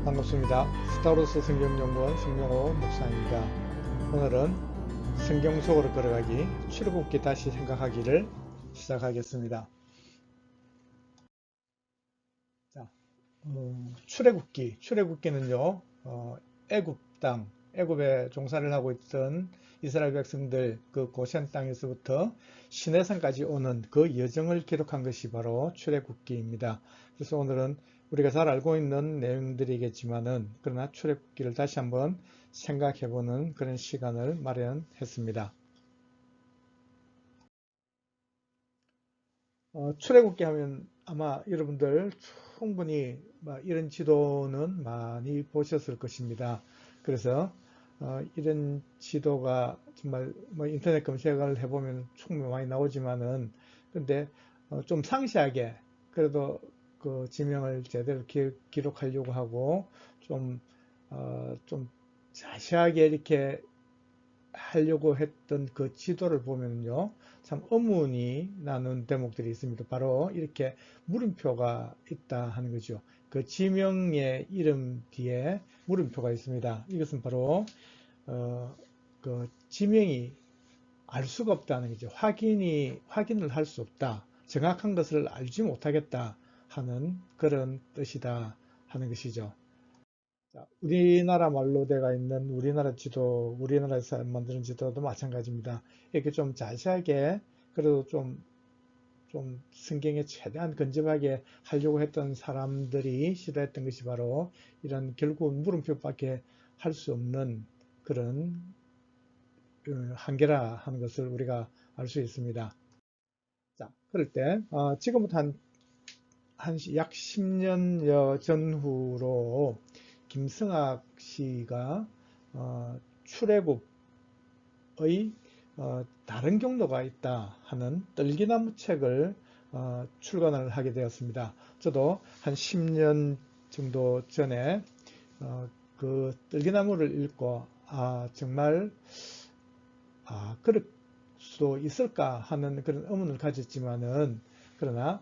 반갑습니다. 스타로스 성경연구원 성명호 목사입니다. 오늘은 성경 속으로 걸어가기 출애굽기 다시 생각하기를 시작하겠습니다. 자, 출애굽기는요, 애굽 땅, 애굽에 종살이를 하고 있던 이스라엘 백성들 그 고센 땅에서부터 시내산까지 오는 그 여정을 기록한 것이 바로 출애굽기입니다. 그래서 오늘은 우리가 잘 알고 있는 내용들이겠지만은 그러나 출애굽기를 다시 한번 생각해보는 그런 시간을 마련했습니다. 출애굽기 하면 아마 여러분들 충분히 이런 지도는 많이 보셨을 것입니다. 그래서 이런 지도가 정말 인터넷 검색을 해보면 충분히 많이 나오지만은 근데 좀 상세하게 그래도 그 지명을 제대로 기록하려고 하고 좀 자세하게 이렇게 하려고 했던 그 지도를 보면요, 참 의문이 나는 대목들이 있습니다. 바로 이렇게 물음표가 있다 하는 거죠. 그 지명의 이름 뒤에 물음표가 있습니다. 이것은 바로 그 지명이 알 수가 없다는 거죠. 확인을 할 수 없다. 정확한 것을 알지 못하겠다 하는 그런 뜻이다 하는 것이죠. 자, 우리나라 말로 되어 있는 우리나라 지도, 우리나라에서 만드는 지도도 마찬가지입니다. 이렇게 좀 자세하게, 그래도 좀 성경에 최대한 근접하게 하려고 했던 사람들이 시도했던 것이 바로 이런 결국 물음표밖에 할 수 없는 그런 한계라 하는 것을 우리가 알 수 있습니다. 자, 그럴 때, 지금부터 약 10년여 전후로 김승학 씨가 출애굽의 다른 경로가 있다 하는 떨기나무 책을 출간을 하게 되었습니다. 저도 한 10년 정도 전에 그 떨기나무를 읽고 정말 그럴 수 있을까 하는 그런 의문을 가졌지만은 그러나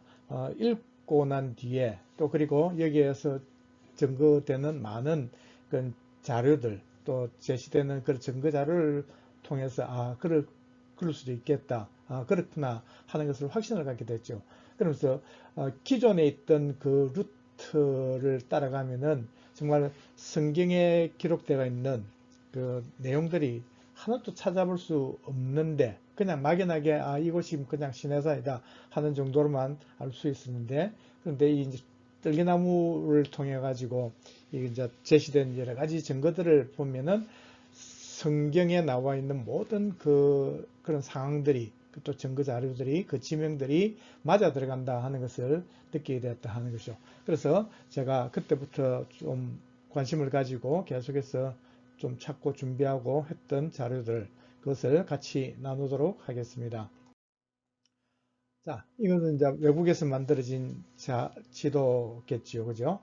읽고 난 뒤에 또 그리고 여기에서 증거되는 많은 그런 자료들 또 제시되는 그런 증거 자료를 통해서 그럴 수도 있겠다, 그렇구나 하는 것을 확신을 갖게 됐죠. 그러면서 기존에 있던 그 루트를 따라가면은 정말 성경에 기록되어 있는 그 내용들이 하나도 찾아볼 수 없는데 그냥 막연하게 이곳이 그냥 시내산이다 하는 정도로만 알 수 있었는데, 그런데 이제 떨기나무를 통해 가지고 이제 제시된 여러 가지 증거들을 보면은 성경에 나와 있는 모든 그런 상황들이 또 증거 자료들이 그 지명들이 맞아 들어간다 하는 것을 느끼게 되었다 하는 것이죠. 그래서 제가 그때부터 좀 관심을 가지고 계속해서 좀 찾고 준비하고 했던 자료들, 그것을 같이 나누도록 하겠습니다. 자, 이거는 이제 외국에서 만들어진 지도겠지요. 그죠?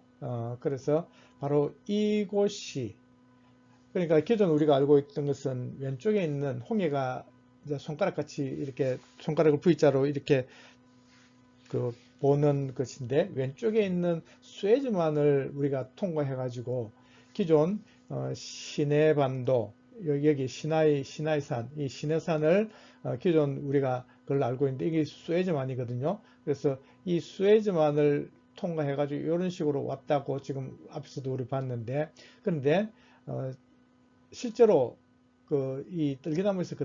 그래서 바로 이곳이, 그러니까 기존 우리가 알고 있던 것은 왼쪽에 있는 홍해가 이제 손가락 같이 이렇게 손가락을 V자로 이렇게 그 보는 것인데, 왼쪽에 있는 수에즈만을 우리가 통과해 가지고 기존 시내반도, 여기 시나이산, 이 시내산을 기존 우리가 그걸 알고 있는데 이게 수에즈만이거든요. 그래서 이 수에즈만을 통과해 가지고 이런 식으로 왔다고 지금 앞에서도 우리 봤는데, 그런데 실제로 이 떨기나무에서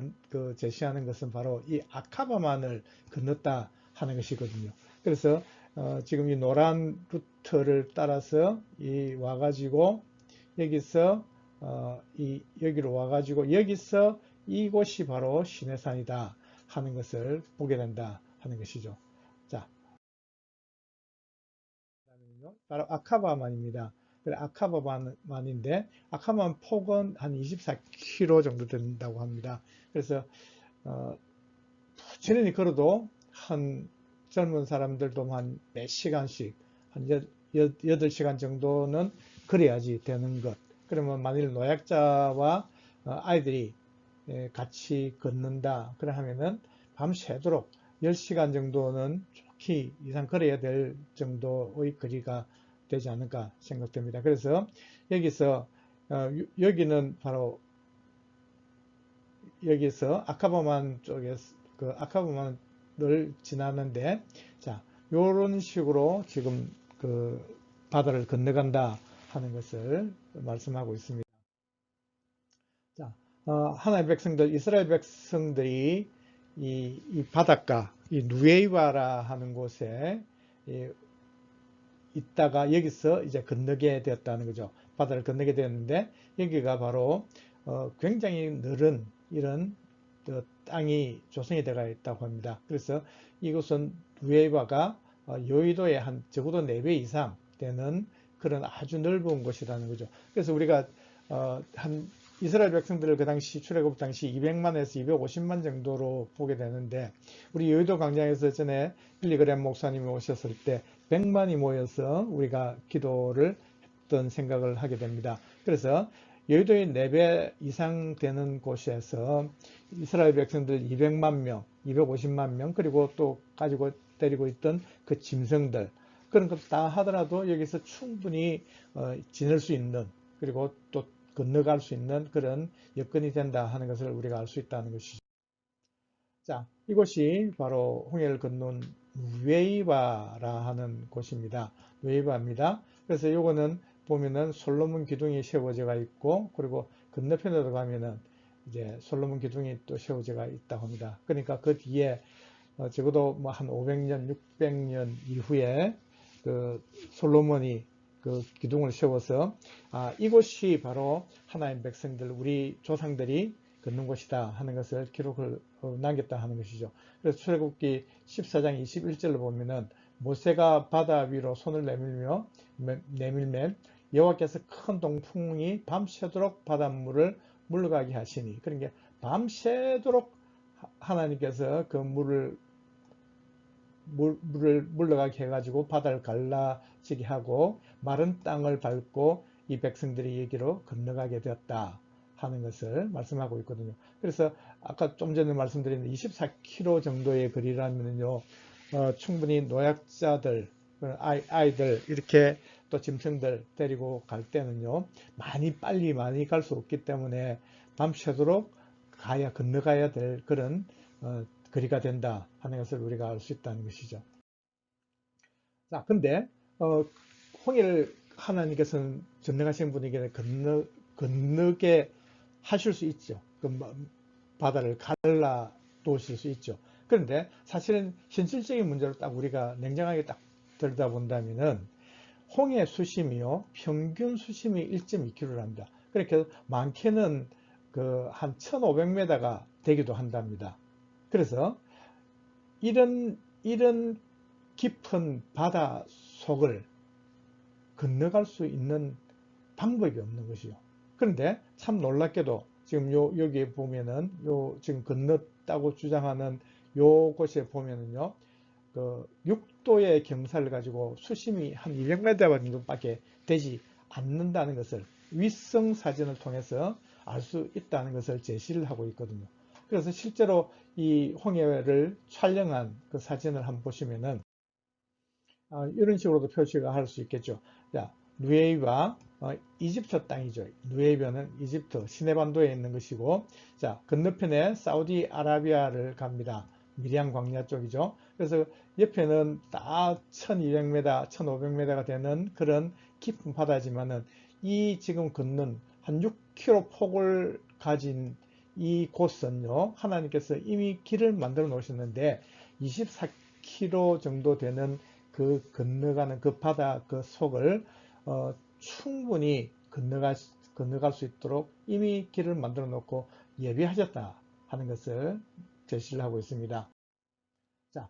제시하는 것은 바로 이 아카바만을 건넜다 하는 것이거든요. 그래서 지금 이 노란 루트를 따라서 와가지고 여기서 여기로 와가지고 여기서 이곳이 바로 시내산이다 하는 것을 보게 된다 하는 것이죠. 자, 바로 아카바만입니다. 아카바만인데 아카바만 폭은 한 24km 정도 된다고 합니다. 그래서 부지런히 걸어도 한 젊은 사람들도 한 몇 시간씩 한 8시간 정도는 걸어야지 되는 것. 그러면 만일 노약자와 아이들이 같이 걷는다 그래 하면은 밤새도록 10시간 정도는 좋게 이상 걸어야 될 정도의 거리가 되지 않을까 생각됩니다. 그래서 여기서 여기는 바로 여기서 아카바만 쪽에서 그 아카바만을 지나는데, 자, 요런 식으로 지금 그 바다를 건너간다 하는 것을 말씀하고 있습니다. 자, 하나님의 백성들, 이스라엘 백성들이 이 바닷가, 이 누에이바라 하는 곳에 있다가 여기서 이제 건너게 되었다는 거죠. 바다를 건너게 되었는데, 여기가 바로 굉장히 늘은 이런 땅이 조성이 되어 있다고 합니다. 그래서 이곳은 누에바가 여의도의 한 적어도 4배 이상 되는 그런 아주 넓은 곳이라는 거죠. 그래서 우리가 한 이스라엘 백성들을 그 당시 출애굽 당시 200만에서 250만 정도로 보게 되는데, 우리 여의도 광장에서 전에 빌리그램 목사님이 오셨을 때 100만이 모여서 우리가 기도를 했던 생각을 하게 됩니다. 그래서 여의도의 4배 이상 되는 곳에서 이스라엘 백성들 200만 명, 250만 명, 그리고 또 가지고 데리고 있던 그 짐승들, 그런 것 다 하더라도 여기서 충분히 지낼 수 있는, 그리고 또 건너갈 수 있는 그런 여건이 된다 하는 것을 우리가 알 수 있다는 것이죠. 자, 이곳이 바로 홍해를 건넌 누에이바라 하는 곳입니다. 누에이바입니다. 그래서 이거는 보면은 솔로몬 기둥이 세워져가 있고, 그리고 건너편으로 가면은 이제 솔로몬 기둥이 또 세워져가 있다고 합니다. 그러니까 그 뒤에 적어도 뭐 한 500년, 600년 이후에 그 솔로몬이 그 기둥을 세워서 이곳이 바로 하나님 백성들, 우리 조상들이 걷는 곳이다 하는 것을 기록을 남겼다 하는 것이죠. 그래서 출애굽기 14장 21절로 보면은 모세가 바다 위로 손을 내밀면 여호와께서 큰 동풍이 밤새도록 바닷물을 물러가게 하시니, 그러니까 밤새도록 하나님께서 그 물을 물러가게 해가지고 바다를 갈라지게 하고 마른 땅을 밟고 이 백성들이 여기로 건너가게 되었다 하는 것을 말씀하고 있거든요. 그래서 아까 좀 전에 말씀드린 24km 정도의 거리라면요, 충분히 노약자들, 아이들, 이렇게 또 짐승들 데리고 갈 때는요, 빨리 많이 갈 수 없기 때문에 밤새도록 건너가야 될 그런 거리가 된다 하는 것을 우리가 알 수 있다는 것이죠. 자, 근데 홍해를 하나님께서는 전능하신 분에게 건너게 하실 수 있죠. 바다를 갈라 놓으실 수 있죠. 그런데 사실은 현실적인 문제로 딱 우리가 냉정하게 딱 들여다본다면은 홍해 수심이요, 평균 수심이 1.2km랍니다. 그렇게 많게는 한 1500m가 되기도 한답니다. 그래서 이런 깊은 바다 속을 건너갈 수 있는 방법이 없는 것이요. 그런데 참 놀랍게도 지금 여기에 보면은 지금 건넜다고 주장하는 요곳에 보면은요, 그 6도의 경사를 가지고 수심이 한 200m 정도밖에 되지 않는다는 것을 위성 사진을 통해서 알 수 있다는 것을 제시를 하고 있거든요. 그래서 실제로 이 홍해를 촬영한 그 사진을 한번 보시면은 이런 식으로도 표시가 할 수 있겠죠. 자, 누에이바, 이집트 땅이죠. 누에이바는 이집트 시내반도에 있는 것이고, 자, 건너편에 사우디아라비아를 갑니다. 미리안 광야 쪽이죠. 그래서 옆에는 딱 1200m, 1500m가 되는 그런 깊은 바다지만은 이 지금 걷는 한 6km 폭을 가진 이 곳은요, 하나님께서 이미 길을 만들어 놓으셨는데 24km 정도 되는 그 건너가는 그 바다 그 속을 충분히 건너갈 수 있도록 이미 길을 만들어 놓고 예비하셨다 하는 것을 제시를 하고 있습니다. 자,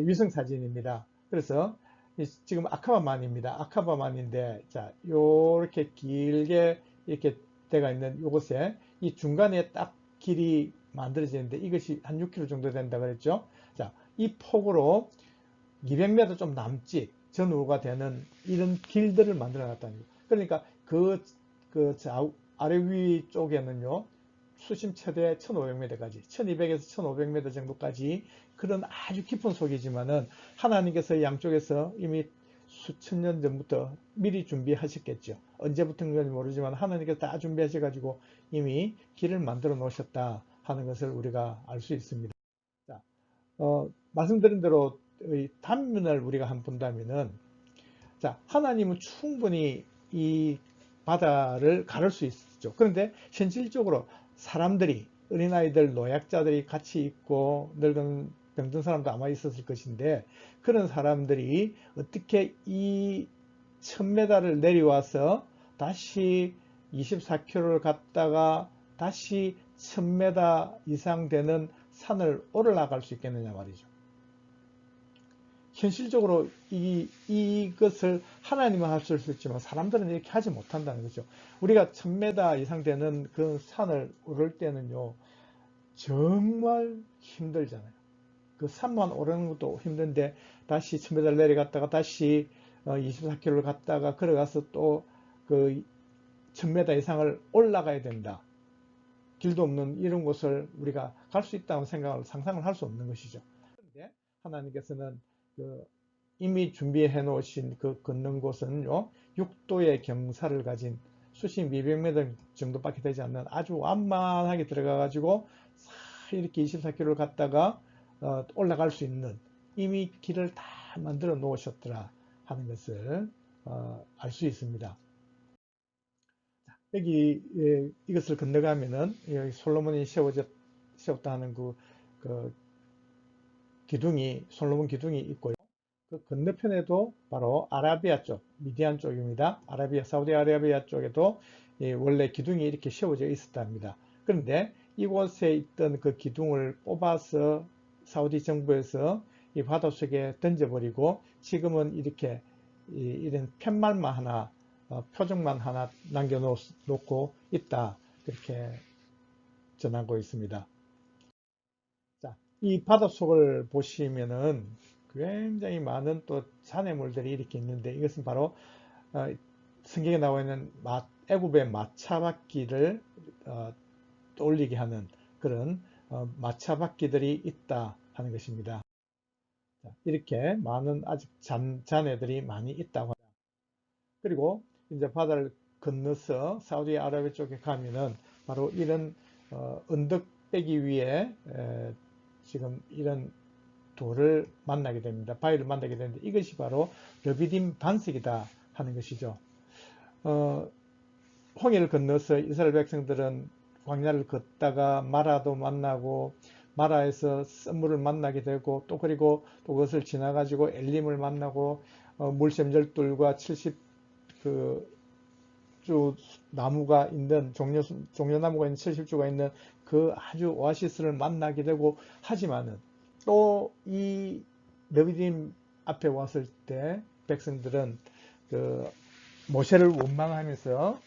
위성 사진입니다. 그래서 지금 아카바만입니다. 아카바만인데, 자, 요렇게 길게 이렇게 되어 있는 이곳에 이 중간에 딱 길이 만들어지는데 이것이 한 6km 정도 된다 그랬죠. 자, 이 폭으로 200m 좀 남짓 전후가 되는 이런 길들을 만들어 놨다는 거예요. 그러니까 아래 위 쪽에는요, 수심 최대 1500m까지, 1200에서 1500m 정도까지 그런 아주 깊은 속이지만은 하나님께서 양쪽에서 이미 수천 년 전부터 미리 준비하셨겠죠. 언제부터인지 모르지만 하나님께서 다 준비하셔가지고 이미 길을 만들어 놓으셨다 하는 것을 우리가 알 수 있습니다. 자, 말씀드린 대로 이 단면을 우리가 한번 본다면은, 자, 하나님은 충분히 이 바다를 가를 수 있죠. 그런데 현실적으로 사람들이, 어린아이들, 노약자들이 같이 있고 늙은 병든 사람도 아마 있었을 것인데, 그런 사람들이 어떻게 이 1000m를 내려와서 다시 24km를 갔다가 다시 1000m 이상 되는 산을 올라갈 수 있겠느냐 말이죠. 현실적으로 이것을 하나님은 할 수 있지만 사람들은 이렇게 하지 못한다는 거죠. 우리가 1000m 이상 되는 그 산을 오를 때는요, 정말 힘들잖아요. 그 산만 오르는 것도 힘든데 다시 1000m를 내려갔다가 다시 24km를 갔다가 걸어가서 또 그 1000m 이상을 올라가야 된다. 길도 없는 이런 곳을 우리가 갈 수 있다는 생각을 상상을 할 수 없는 것이죠. 그런데 하나님께서는 그 이미 준비해 놓으신 그 걷는 곳은요, 6도의 경사를 가진 수심 200m 정도밖에 되지 않는 아주 완만하게 들어가 가지고 이렇게 24km를 갔다가 올라갈 수 있는 이미 길을 다 만들어 놓으셨더라 하는 것을 알 수 있습니다. 여기 이것을 건너가면은 여기 솔로몬이 세웠다 하는 그 기둥이, 솔로몬 기둥이 있고요. 그 건너편에도 바로 아라비아 쪽, 미디안 쪽입니다. 사우디아라비아 쪽에도 원래 기둥이 이렇게 세워져 있었답니다. 그런데 이곳에 있던 그 기둥을 뽑아서 사우디 정부에서 이 바닷속에 던져버리고 지금은 이렇게 이런 팻말만 하나, 표적만 하나 남겨놓고 있다. 그렇게 전하고 있습니다. 자, 이 바닷속을 보시면은 굉장히 많은 또 잔해물들이 이렇게 있는데 이것은 바로 성경에 나와 있는 애굽의 마차바퀴를 떠올리게 하는 그런 마차바퀴들이 있다 하는 것입니다. 자, 이렇게 많은 아직 잔해들이 많이 있다고 합니다. 그리고 이제 바다를 건너서 사우디아라비아 쪽에 가면은 바로 이런 언덕배기 위에 지금 이런 돌을 만나게 됩니다. 바위를 만나게 되는데 이것이 바로 르비딤 반석이다 하는 것이죠. 홍해를 건너서 이스라엘 백성들은 광야를 걷다가 마라도 만나고 마라에서 썸물을 만나게 되고 또 그리고 또 그것을 지나가지고 엘림을 만나고 물샘절들과 70그 주 나무가 있는 종려나무가 있는 70주가 있는 그 아주 오아시스를 만나게 되고 하지만은 또 이 너비딤 앞에 왔을 때 백성들은 그 모세를 원망하면서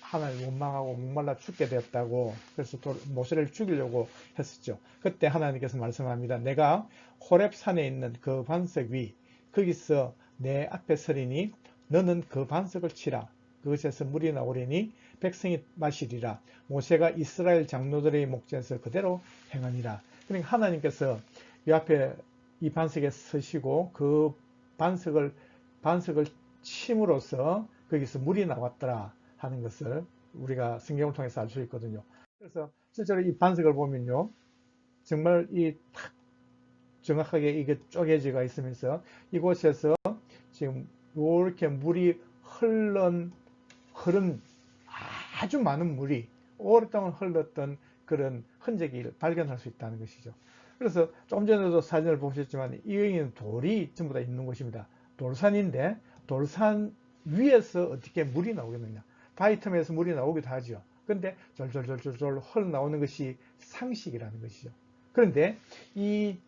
하나님을 원망하고 목말라 죽게 되었다고 그래서 또 모세를 죽이려고 했었죠. 그때 하나님께서 말씀합니다. 내가 호렙산에 있는 그 반석 위 거기서 내 앞에 서리니 너는 그 반석을 치라. 그것에서 물이 나오리니 백성이 마시리라. 모세가 이스라엘 장로들의 목전에서 그대로 행하니라. 그러니까 하나님께서 이 앞에 이 반석에 서시고 그 반석을 침으로써 거기서 물이 나왔더라 하는 것을 우리가 성경을 통해서 알 수 있거든요. 그래서 실제로 이 반석을 보면요, 정말 이 탁 정확하게 이게 쪼개지가 있으면서 이곳에서 지금 이렇게 물이 흐른 아주 많은 물이 오랫동안 흘렀던 그런 흔적을 발견할 수 있다는 것이죠. 그래서 좀 전에도 사진을 보셨지만 이거는 돌이 전부 다 있는 곳입니다. 돌산인데 돌산 위에서 어떻게 물이 나오겠느냐. 바위 틈에서 물이 나오기도 하죠. 그런데 졸졸졸졸 흘러나오는 것이 상식이라는 것이죠. 그런데 이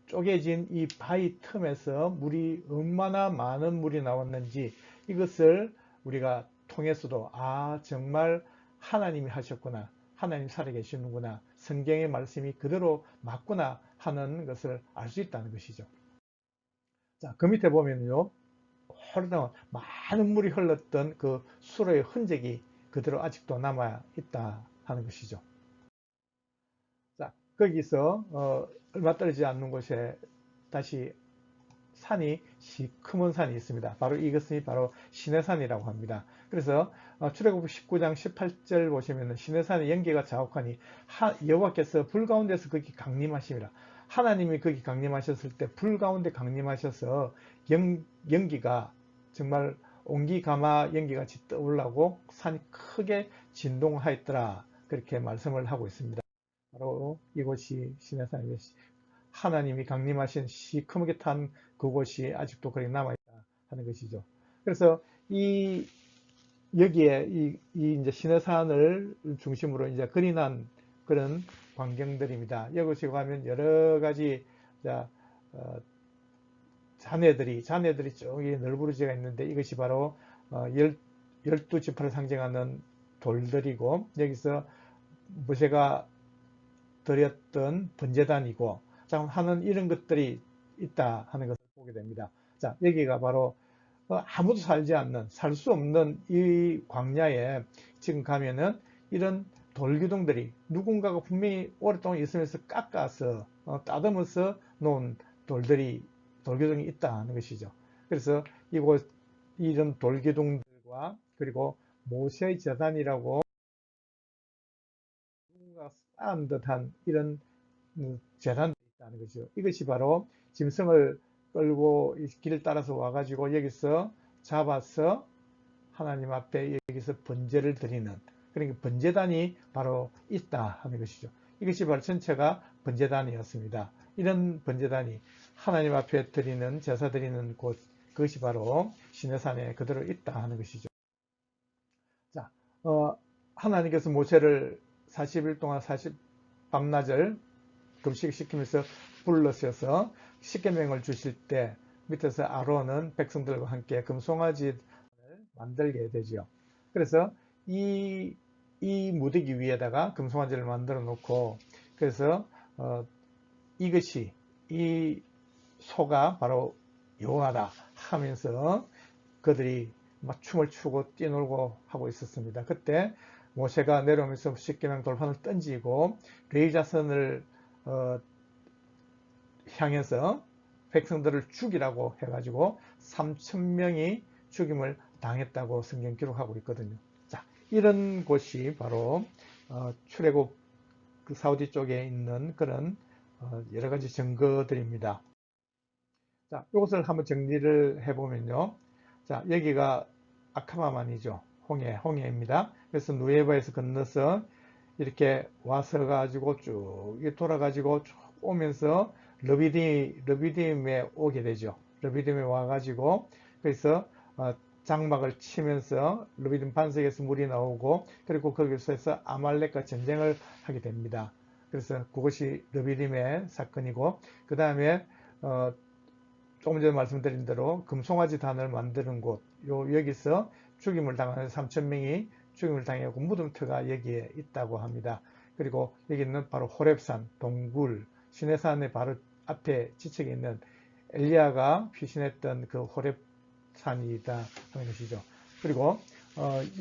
쪼개진 이 바위 틈에서 물이 얼마나 많은 물이 나왔는지 이것을 우리가 통해서도 정말 하나님이 하셨구나. 하나님 살아계시는구나. 성경의 말씀이 그대로 맞구나 하는 것을 알 수 있다는 것이죠. 자, 그 밑에 보면요. 오랫동안 많은 물이 흘렀던 그 수로의 흔적이 그대로 아직도 남아 있다 하는 것이죠. 자, 거기서 얼마 떨어지지 않는 곳에 다시 산이 시커먼 산이 있습니다. 바로 이것이 바로 시내산이라고 합니다. 그래서 출애굽 19장 18절 보시면 시내산의 연기가 자욱하니 여호와께서 불 가운데서 거기 강림하십니다. 하나님이 거기 강림하셨을 때 불 가운데 강림하셔서 연기가 정말 온기가마 연기같이 떠올라고 산이 크게 진동하였더라. 그렇게 말씀을 하고 있습니다. 바로 이곳이 시내산이고 하나님이 강림하신 시커멓게 탄 그곳이 아직도 거기 남아있다 하는 것이죠. 그래서 여기에 이제 시내산을 중심으로 이제 그린한 그런 광경들입니다. 여기 가면 여러 가지 잔해들이 쭉 널브러지가 있는데 이것이 바로 12지파를 상징하는 돌들이고 여기서 모세가 드렸던 번제단이고 하는 이런 것들이 있다 하는 것을 보게 됩니다. 자, 여기가 바로 아무도 살지 않는, 살 수 없는 이 광야에 지금 가면은 이런 돌기둥들이 누군가가 분명히 오랫동안 있으면서 깎아서 따듬어서 놓은 돌기둥이 있다 하는 것이죠. 그래서 이런 돌기둥들과 그리고 모세의 제단이라고 누군가 쌓은 듯한 이런 제단이 있다는 거죠. 이것이 바로 짐승을 끌고 길을 따라서 와가지고 여기서 잡아서 하나님 앞에 여기서 번제를 드리는 그러니까 번제단이 바로 있다 하는 것이죠. 이것이 바로 전체가 번제단이었습니다. 이런 번제단이 하나님 앞에 드리는 제사 드리는 곳 그것이 바로 시내산에 그대로 있다 하는 것이죠. 자, 하나님께서 모세를 40일 동안 밤낮을 금식시키면서 불러셔서 십계명을 주실 때 밑에서 아론은 백성들과 함께 금송아지를 만들게 되죠. 그래서 이 무더기 위에다가 금송아지를 만들어 놓고 그래서 이것이 이 소가 바로 여호와다 하면서 그들이 막 춤을 추고 뛰놀고 하고 있었습니다. 그때 모세가 내려오면서 십계명 돌판을 던지고 레위자손을 향해서 백성들을 죽이라고 해가지고 3,000명이 죽임을 당했다고 성경 기록하고 있거든요. 자, 이런 곳이 바로 출애굽 그 사우디 쪽에 있는 그런 여러 가지 증거들입니다. 자, 이것을 한번 정리를 해보면요. 자, 여기가 아카마만이죠. 홍해입니다. 그래서 누에바에서 건너서 이렇게 와서 가지고 쭉 돌아가지고 쭉 오면서 르비딤에 오게 되죠. 르비딤에 와가지고 그래서 장막을 치면서 르비딤 반석에서 물이 나오고 그리고 거기서 아말렉과 전쟁을 하게 됩니다. 그래서 그것이 르비딤의 사건이고 그 다음에 조금 전에 말씀드린 대로 금송아지 단을 만드는 곳 여기서 죽임을 당하는 3,000명이 죽임을 당하고 무덤터가 여기에 있다고 합니다. 그리고 여기는 바로 호렙산 동굴 시내산의 바로 앞에 지척에 있는 엘리야가 피신했던 그 호렙산이다 하는 것이죠. 그리고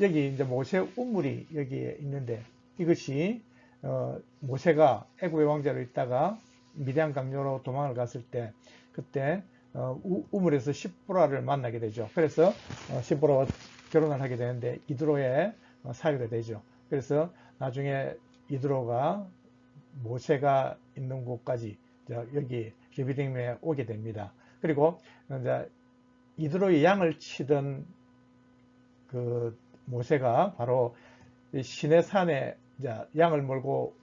여기 이제 모세 우물이 여기에 있는데 이것이 모세가 애굽의 왕자로 있다가 미디안 강요로 도망을 갔을 때 그때 우물에서 십보라를 만나게 되죠. 그래서 십보라와 결혼을 하게 되는데 이드로에 살게 되죠. 그래서 나중에 이드로가 모세가 있는 곳까지 여기 르비딤에 오게 됩니다. 그리고 이제 이드로의 양을 치던 그 모세가 바로 시내산에 양을 몰고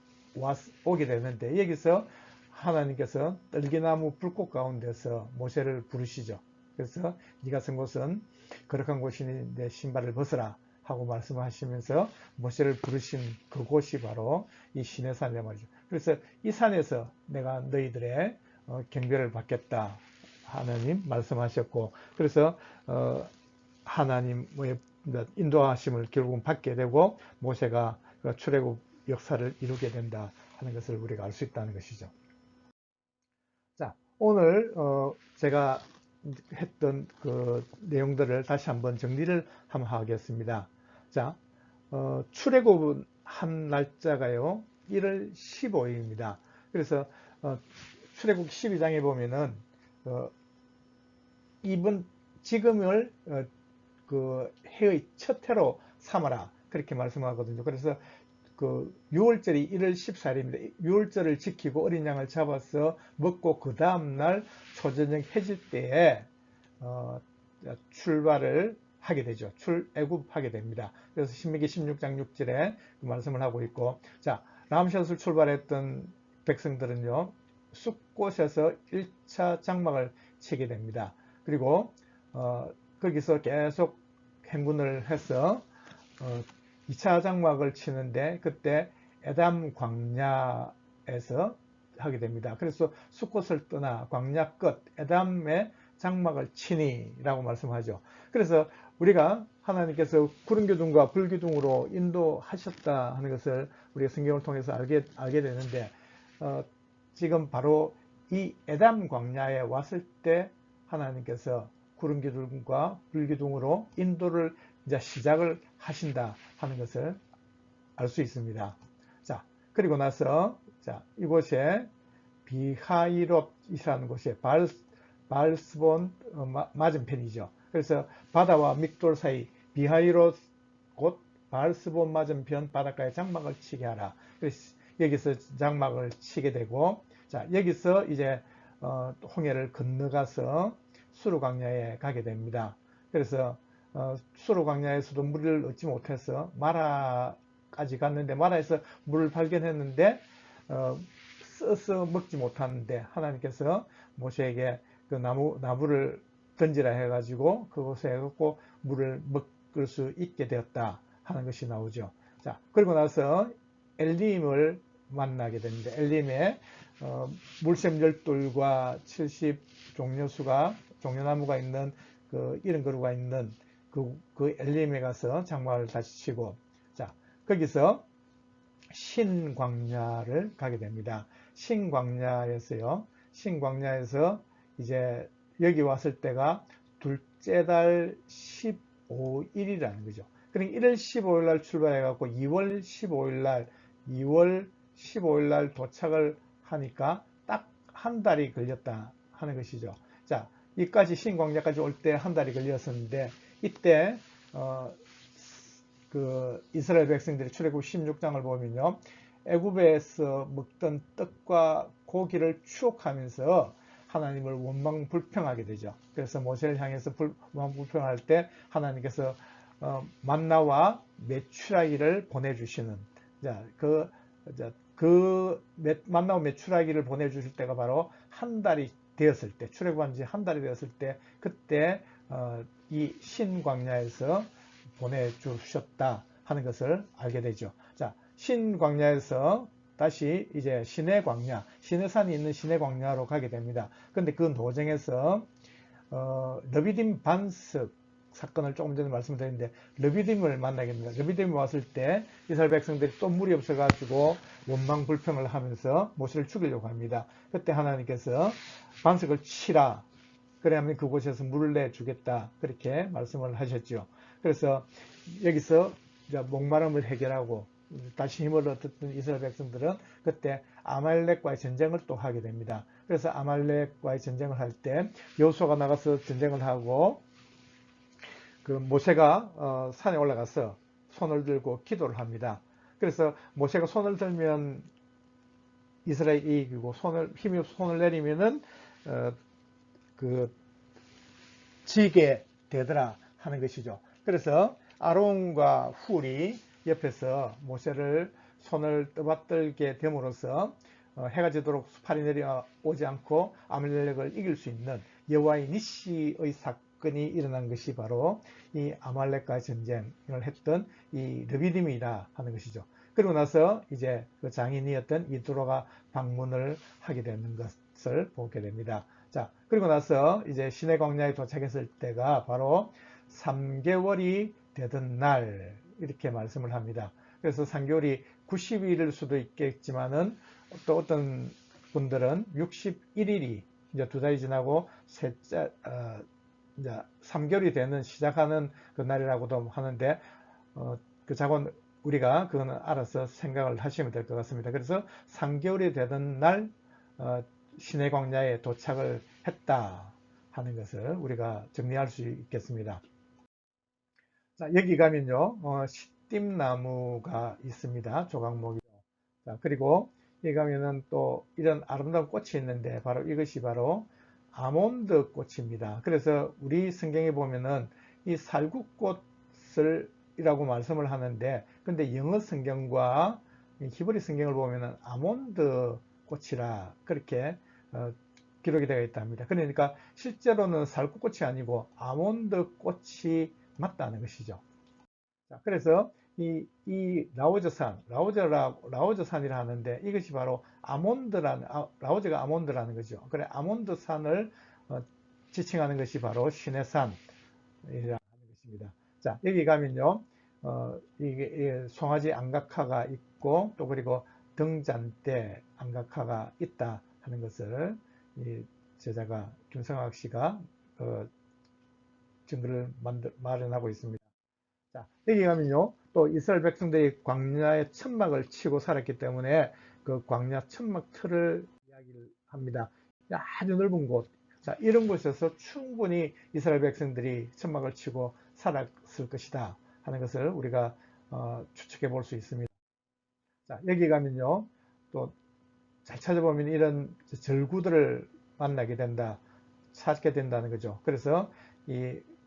오게 되는데 여기서 하나님께서 떨기나무 불꽃 가운데서 모세를 부르시죠. 그래서 네가 선 곳은 거룩한 곳이니 내 신발을 벗어라 하고 말씀하시면서 모세를 부르신 그곳이 바로 이 시내산이란 말이죠. 그래서 이 산에서 내가 너희들의 경배를 받겠다 하나님 말씀하셨고 그래서 하나님의 인도하심을 결국은 받게 되고 모세가 출애굽 역사를 이루게 된다 하는 것을 우리가 알 수 있다는 것이죠. 자, 오늘 제가 했던 그 내용들을 다시 한번 정리를 한번 하겠습니다. 자, 출애굽은 한 날짜가요 1월 15일입니다. 그래서 출애굽 12장에 보면은 이번 지금을 그 해의 첫 해로 삼아라 그렇게 말씀하거든요. 그래서 그 6월절이 1월 14일입니다. 6월절을 지키고 어린 양을 잡아서 먹고 그 다음날 초저녁 해질 때에 출발을 하게 되죠. 출애굽하게 됩니다. 그래서 신명기 16장 6절에 그 말씀을 하고 있고, 자, 람셋을 출발했던 백성들은요, 숫곳에서 1차 장막을 치게 됩니다. 그리고 거기서 계속 행군을 해서 2차 장막을 치는데 그때 에담 광야에서 하게 됩니다. 그래서 숫곳을 떠나 광야 끝 에담의 장막을 치니 라고 말씀하죠. 그래서 우리가 하나님께서 구름 기둥과 불 기둥으로 인도하셨다 하는 것을 우리가 성경을 통해서 알게 되는데 지금 바로 이 에담 광야에 왔을 때 하나님께서 구름 기둥과 불 기둥으로 인도를 이제 시작을 하신다 하는 것을 알 수 있습니다. 자, 그리고 나서 자, 이곳에 비하이롯이라는 곳이 바알스본 맞은편이죠. 그래서 바다와 믹돌 사이 비하이롯 곧 바알스본 맞은편 바닷가에 장막을 치게 하라. 그래서 여기서 장막을 치게 되고, 자, 여기서 이제 홍해를 건너가서 수르 광야에 가게 됩니다. 그래서 수르 광야에서도 물을 얻지 못해서 마라까지 갔는데 마라에서 물을 발견했는데 써서 먹지 못하는데 하나님께서 모세에게 그 나무를 던지라 해가지고 그곳에 꼭 물을 먹을 수 있게 되었다 하는 것이 나오죠. 자, 그리고 나서 엘림을 만나게 됩니다. 엘림에 물샘 10돌과 70 종려나무가 있는 이런 그루가 있는 그 엘림에 가서 장막을 다시 치고, 자, 거기서 신광야를 가게 됩니다. 신광야에서 이제 여기 왔을 때가 둘째 달 15일이라는 거죠. 그러니까 1월 15일 날 출발해 갖고 2월 15일 날 도착을 하니까 딱 한 달이 걸렸다 하는 것이죠. 자, 이까지 신광야까지 올 때 한 달이 걸렸었는데 이때 그 이스라엘 백성들이 출애굽 16장을 보면요, 애굽에서 먹던 떡과 고기를 추억하면서 하나님을 원망불평하게 되죠. 그래서 모세를 향해서 원망불평할 때 하나님께서 만나와 메추라기를 보내주시는, 자, 만나와 메추라기를 보내주실 때가 바로 한 달이 되었을 때, 출애굽한 지 한 달이 되었을 때, 그때 이 신광야에서 보내주셨다 하는 것을 알게 되죠. 자, 신광야에서 다시 이제 시내광야, 시내산이 있는 시내광야로 가게 됩니다. 그런데 그 도정에서 르비딤 반석 사건을 조금 전에 말씀드렸는데 르비딤을 만나게 됩니다. 르비딤이 왔을 때 이스라엘 백성들이 또 물이 없어가지고 원망불평을 하면서 모세를 죽이려고 합니다. 그때 하나님께서 반석을 치라. 그래야만 그곳에서 물을 내주겠다. 그렇게 말씀을 하셨죠. 그래서 여기서 목마름을 해결하고 다시 힘을 얻었던 이스라엘 백성들은 그때 아말렉과의 전쟁을 또 하게 됩니다. 그래서 아말렉과의 전쟁을 할 때 여호수아가 나가서 전쟁을 하고 그 모세가 산에 올라가서 손을 들고 기도를 합니다. 그래서 모세가 손을 들면 이스라엘이 이기고 힘이 없어 손을 내리면은 지게 되더라 하는 것이죠. 그래서 아론과 훌이 옆에서 모세를 손을 떠받들게 됨으로써 해가 지도록 수팔이 내려오지 않고 아말렉을 이길 수 있는 여호와의 니시의 사건이 일어난 것이 바로 이 아말렉과의 전쟁을 했던 이 르비딤이라 하는 것이죠. 그리고 나서 이제 그 장인이었던 이드로가 방문을 하게 되는 것을 보게 됩니다. 자, 그리고 나서 이제 시내 광야에 도착했을 때가 바로 3개월이 되던 날 이렇게 말씀을 합니다. 그래서 3개월이 90일일 수도 있겠지만은 또 어떤 분들은 61일이 이제 두 달이 지나고 이제 3개월이 되는 시작하는 그 날이라고도 하는데 그 작은 우리가 그거는 알아서 생각을 하시면 될 것 같습니다. 그래서 3개월이 되던 날 시내 광야에 도착을 했다 하는 것을 우리가 정리할 수 있겠습니다. 자, 여기 가면요, 시띠나무가 있습니다. 조각목이요. 자, 그리고 여기 가면은 또 이런 아름다운 꽃이 있는데 바로 이것이 바로 아몬드 꽃입니다. 그래서 우리 성경에 보면은 이 살구꽃을 이라고 말씀을 하는데, 근데 영어 성경과 히브리 성경을 보면은 아몬드 꽃이라 그렇게 기록이 되어 있답니다. 그러니까 실제로는 살구꽃이 아니고 아몬드 꽃이 맞다는 것이죠. 자, 그래서 이 라오저산이라 하는데 이것이 바로 라오저가 아몬드라는 거죠. 그래, 아몬드산을 지칭하는 것이 바로 시내산이라는 것입니다. 자, 여기 가면요, 이게 송아지 안각화가 있고 또 그리고 등잔대 안각화가 있다 하는 것을 이 제자가 김성학 씨가 증거를 마련하고 있습니다. 자, 여기 가면요, 또 이스라엘 백성들이 광야에 천막을 치고 살았기 때문에 그 광야 천막 틀을 이야기를 합니다. 아주 넓은 곳. 자, 이런 곳에서 충분히 이스라엘 백성들이 천막을 치고 살았을 것이다 하는 것을 우리가 추측해 볼 수 있습니다. 자, 여기 가면요, 또 잘 찾아보면 이런 절구들을 만나게 된다, 찾게 된다는 거죠. 그래서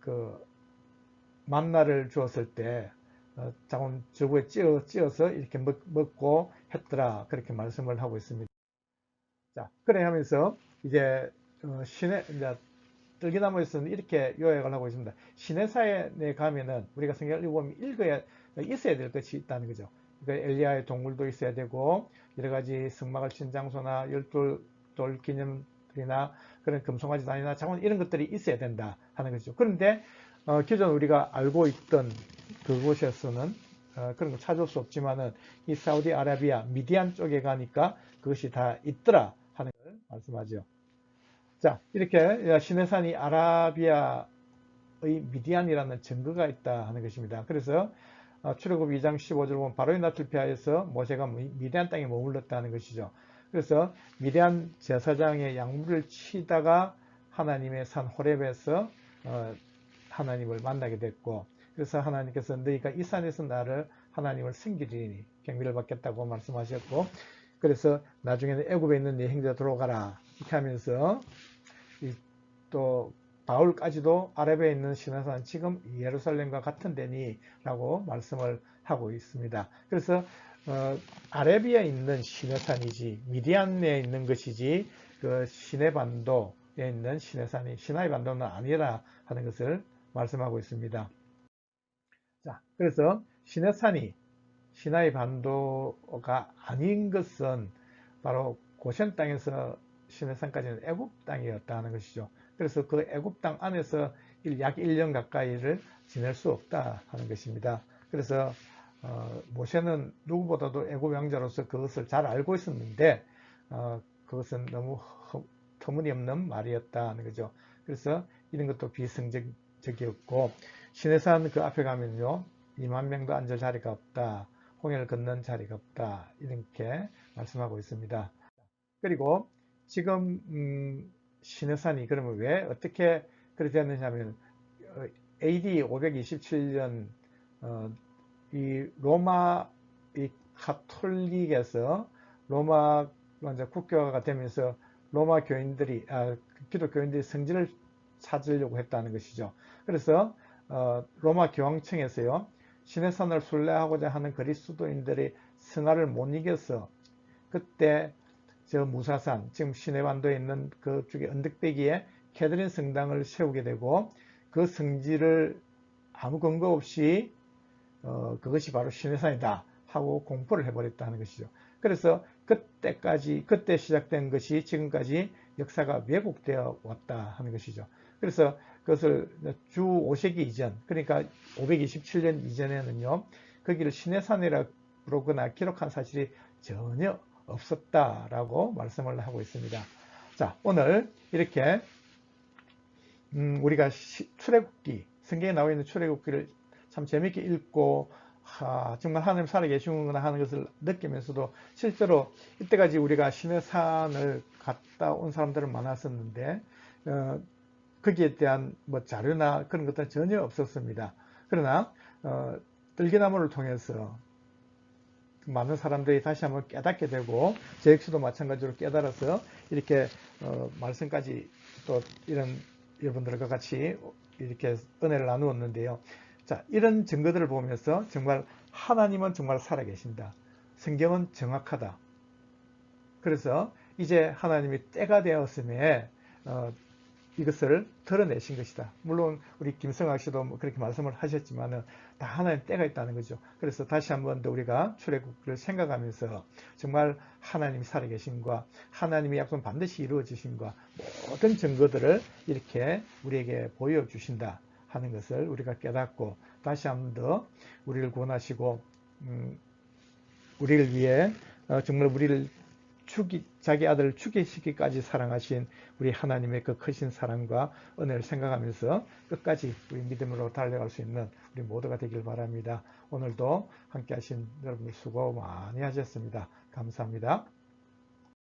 그 만나를 주었을 때 작은 저구에 찧어서 이렇게 먹고 했더라, 그렇게 말씀을 하고 있습니다. 자, 그래 하면서 이제 이제 들기나무에서는 이렇게 요약을 하고 있습니다. 시내사에 가면은 우리가 성경을 읽어보면 있어야 될 것이 있다는 거죠. 그러니까 엘리야의 동굴도 있어야 되고 여러 가지 성막을 친 장소나 열둘 기념들이나 그런 금송아지 단이나 자원 이런 것들이 있어야 된다 하는 것이죠. 그런데 기존 우리가 알고 있던 그곳에서는 그런 거 찾을 수 없지만은 이 사우디아라비아 미디안 쪽에 가니까 그것이 다 있더라 하는 걸 말씀하죠. 자, 이렇게 시내산이 아라비아의 미디안이라는 증거가 있다 하는 것입니다. 그래서 출애굽 2장 15절 보면 바로의 낯을 피하여서 모세가 미디안 땅에 머물렀다는 것이죠. 그래서 미디안 제사장의 양물을 치다가 하나님의 산 호렙에서 하나님을 만나게 됐고, 그래서 하나님께서 너희가 이 산에서 나를 하나님을 섬기리니 경비를 받겠다고 말씀하셨고, 그래서 나중에는 애굽에 있는 네 형제 들어가라 이렇게 하면서 또 바울까지도 아랍에 있는 시내산 지금 예루살렘과 같은 데니 라고 말씀을 하고 있습니다. 그래서 아라비아에 있는 시내산이지 미디안에 있는 것이지 그 시내반도에 있는 시내산이 시나이 반도는 아니라 하는 것을 말씀하고 있습니다. 자, 그래서 시내산이 시나이 반도가 아닌 것은 바로 고센 땅에서 시내산까지는 애굽 땅이었다는 것이죠. 그래서 그 애굽 땅 안에서 약 1년 가까이를 지낼 수 없다 하는 것입니다. 그래서 모세는 누구보다도 애굽 왕자로서 그것을 잘 알고 있었는데 그것은 너무 터무니없는 말이었다 하는 거죠. 그래서 이런 것도 비성적이었고 시내산 그 앞에 가면요 2만 명도 앉을 자리가 없다. 홍해를 건넌 자리가 없다. 이렇게 말씀하고 있습니다. 그리고 지금 시내산이 그러면 왜 어떻게 그렇게 됐느냐 하면 AD 527년 이 로마 이 카톨릭에서 로마 이제 국교가 되면서 로마 교인들이 기독교인들이 성지를 찾으려고 했다는 것이죠. 그래서 로마 교황청에서요 시내산을 순례하고자 하는 그리스도인들의 성화를 못 이겨서 그때 저 무사산 지금 시내반도에 있는 그 쪽에 언덕배기에 캐드린 성당을 세우게 되고 그 성지를 아무 근거 없이 그것이 바로 시내산이다 하고 공포를 해버렸다는 것이죠. 그래서 그때 시작된 것이 지금까지 역사가 왜곡되어 왔다 하는 것이죠. 그래서 그것을 주 5세기 이전, 그러니까 527년 이전에는요, 거기를 시내산이라 부르거나 기록한 사실이 전혀 없었다라고 말씀을 하고 있습니다. 자, 오늘 이렇게 우리가 출애굽기, 성경에 나와 있는 출애굽기를 참 재밌게 읽고 정말 하나님 살아계시구나 하는 것을 느끼면서도 실제로 이때까지 우리가 시내산을 갔다 온 사람들은 많았었는데 거기에 대한 뭐 자료나 그런 것들은 전혀 없었습니다. 그러나 뜰기나무를 통해서 많은 사람들이 다시 한번 깨닫게 되고 저 역시도 마찬가지로 깨달아서 이렇게 말씀까지 또 이런 여러분들과 같이 이렇게 은혜를 나누었는데요. 자, 이런 증거들을 보면서 정말 하나님은 정말 살아계신다. 성경은 정확하다. 그래서 이제 하나님이 때가 되었음에 이것을 드러내신 것이다. 물론 우리 김성학 씨도 뭐 그렇게 말씀을 하셨지만은 다 하나님 때가 있다는 거죠. 그래서 다시 한번 더 우리가 출애굽을 생각하면서 정말 하나님이 살아계신과 하나님의 약속은 반드시 이루어지신과 모든 증거들을 이렇게 우리에게 보여주신다 하는 것을 우리가 깨닫고 다시 한번 더 우리를 구원하시고 우리를 위해 정말 우리를 자기 아들을 죽이시기까지 사랑하신 우리 하나님의 그 크신 사랑과 은혜를 생각하면서 끝까지 우리 믿음으로 달려갈 수 있는 우리 모두가 되길 바랍니다. 오늘도 함께 하신 여러분들 수고 많이 하셨습니다. 감사합니다.